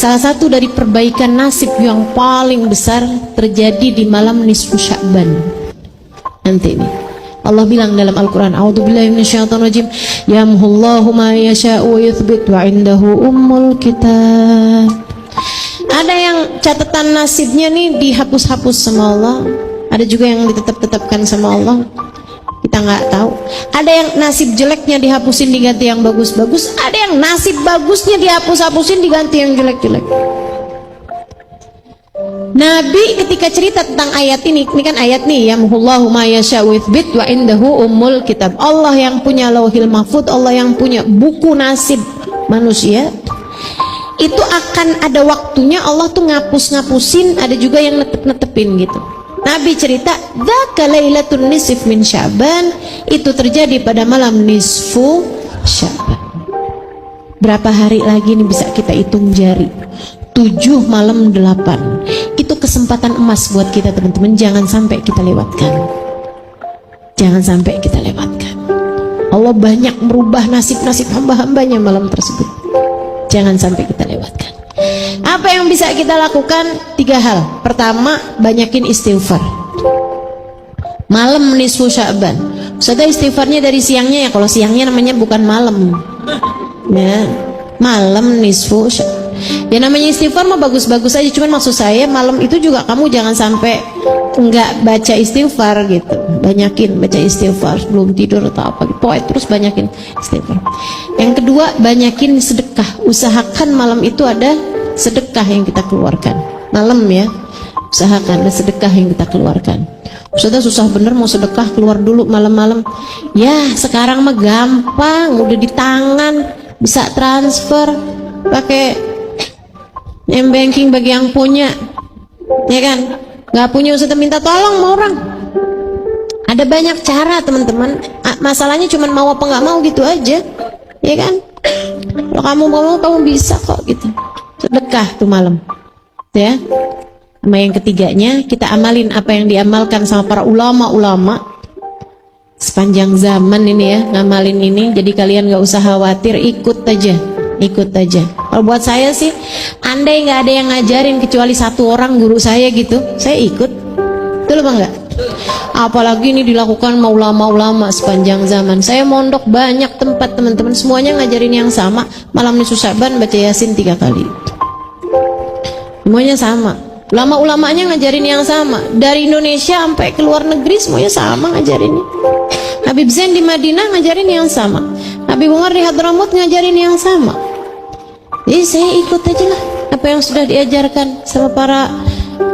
salah satu dari perbaikan nasib yang paling besar terjadi di malam nisfu Sya'ban. Nanti ini Allah bilang dalam Al-Quran, a'udzubillahi minasyaitonirrajim, yamhullahu ma yasha'u wa yuthbit wa indahu ummul kitab. Ada yang catatan nasibnya nih dihapus-hapus sama Allah, ada juga yang ditetap-tetapkan sama Allah, kita nggak tahu. Ada yang nasib jeleknya dihapusin diganti yang bagus-bagus, ada yang nasib bagusnya dihapus-hapusin diganti yang jelek-jelek. Nabi ketika cerita tentang ayat ini kan ayat nih, yamhullahu ma yasha'u wa yuthbit wa indahu ummul kitab. Allah yang punya lauhil mahfud, Allah yang punya buku nasib manusia. Itu akan ada waktunya Allah tuh ngapus-ngapusin, ada juga yang netep-netepin gitu. Nabi cerita, dzaka lailatun nisf min Sya'ban, itu terjadi pada malam nisfu Sya'ban. Berapa hari lagi nih bisa kita hitung jari? 7 malam 8. Itu kesempatan emas buat kita teman-teman, jangan sampai kita lewatkan. Jangan sampai kita lewatkan. Allah banyak merubah nasib-nasib hamba-hambanya malam tersebut. Jangan sampai kita lewatkan. Apa yang bisa kita lakukan? 3 hal. Pertama, banyakin istighfar. Malam nisfu Sya'ban. Ustazah istighfarnya dari siangnya ya. Kalau siangnya namanya bukan malam. Ya, malam nisfu Sya'ban. Ya namanya istighfar mah bagus-bagus aja. Cuman maksud saya malam itu juga kamu jangan sampai enggak baca istighfar gitu. Banyakin baca istighfar sebelum tidur atau apa gitu. Pokoknya terus banyakin istighfar. Yang kedua, banyakin sedekah. Usahakan malam itu ada sedekah yang kita keluarkan. Malam ya, usahakan ada sedekah yang kita keluarkan. Sudah susah bener mau sedekah, keluar dulu malam-malam. Ya sekarang mah gampang, udah di tangan, bisa transfer pakai M-banking bagi yang punya, ya kan? Nggak punya usah minta tolong sama orang. Ada banyak cara teman-teman. Masalahnya cuma mau apa nggak mau gitu aja, ya kan? Kalau kamu mau, kamu bisa kok gitu. Sedekah tuh malam, ya. Sama yang ketiganya, kita amalin apa yang diamalkan sama para ulama-ulama sepanjang zaman ini ya, ngamalin ini. Jadi kalian nggak usah khawatir, ikut aja. Kalau buat saya sih, andai nggak ada yang ngajarin kecuali 1 orang guru saya gitu, saya ikut. Betul apa enggak? Apalagi ini dilakukan sama ulama-ulama sepanjang zaman. Saya mondok banyak tempat teman-teman, semuanya ngajarin yang sama. Malam nisfu Sya'ban baca Yasin 3 kali. Semuanya sama. Ulama-ulamanya ngajarin yang sama. Dari Indonesia sampai ke luar negeri semuanya sama ngajarinnya. Habib Zain di Madinah ngajarin yang sama. Habib Umar di Hadramut ngajarin yang sama. Jadi saya ikut aja lah apa yang sudah diajarkan sama para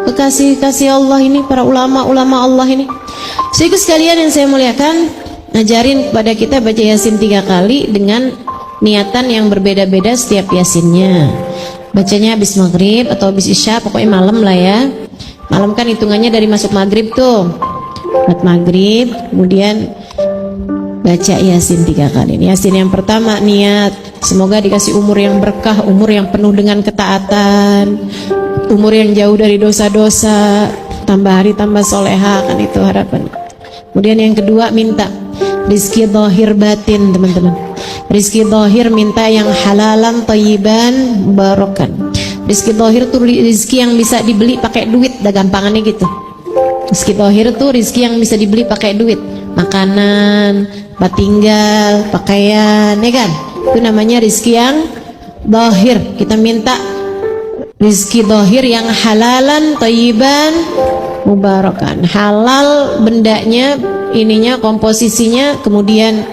kekasih-kasih Allah ini, para ulama-ulama Allah ini. Sekaligus sekalian yang saya muliakan, ngajarin kepada kita baca Yasin 3 kali dengan niatan yang berbeda-beda setiap Yasinnya. Bacanya habis maghrib atau habis isya, pokoknya malam lah ya. Malam kan hitungannya dari masuk maghrib tuh. Buat maghrib, kemudian baca Yasin 3 kali. Yasin yang pertama niat, semoga dikasih umur yang berkah, umur yang penuh dengan ketaatan, umur yang jauh dari dosa-dosa, tambah hari tambah soleha, kan itu harapan. Kemudian yang kedua minta rizki zahir batin teman-teman. Rizki zahir minta yang halalan, thayyiban, mubarakan. Rizki zahir tuh rizki yang bisa dibeli pakai duit, dah gampangannya gitu. Rizki zahir tuh rizki yang bisa dibeli pakai duit, makanan, tempat tinggal, pakaian, ya kan? Itu namanya rizki yang zahir. Kita minta rizki zahir yang halalan, thayyiban, mubarakan. Halal bendanya, ininya, komposisinya, kemudian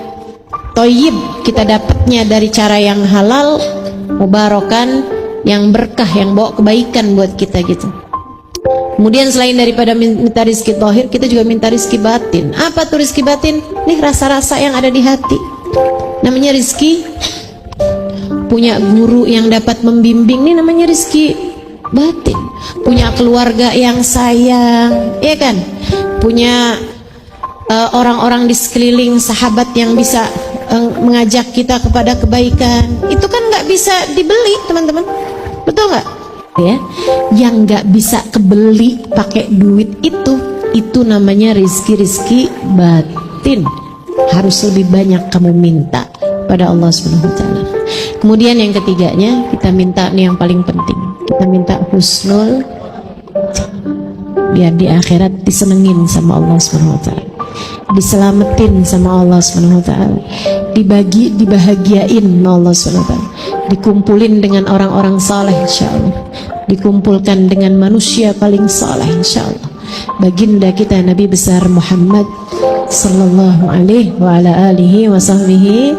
thayyib kita dapatnya dari cara yang halal, mubarakan yang berkah, yang bawa kebaikan buat kita gitu. Kemudian selain daripada minta rizki zahir, kita juga minta rizki batin. Apa tuh rizki batin? Nih rasa-rasa yang ada di hati. Namanya rizki punya guru yang dapat membimbing, nih namanya rizki batin. Punya keluarga yang sayang, ya kan? Punya orang-orang di sekeliling, sahabat yang bisa mengajak kita kepada kebaikan. Itu kan nggak bisa dibeli teman-teman, betul nggak? Ya, yang nggak bisa kebeli pakai duit itu namanya rizki batin. Harus lebih banyak kamu minta pada Allah Subhanahu wa Ta'ala. Kemudian yang ketiganya, kita minta nih yang paling penting, Kita minta husnul, biar di akhirat disenengin sama Allah Subhanahu wa taala, diselamatin sama Allah Subhanahu wa taala, dibahagiain sama Allah Subhanahu wa taala, dikumpulin dengan orang-orang saleh insyaallah, dikumpulkan dengan manusia paling saleh insyaallah, baginda kita Nabi besar Muhammad sallallahu alaihi wa ala alihi wa sahbihi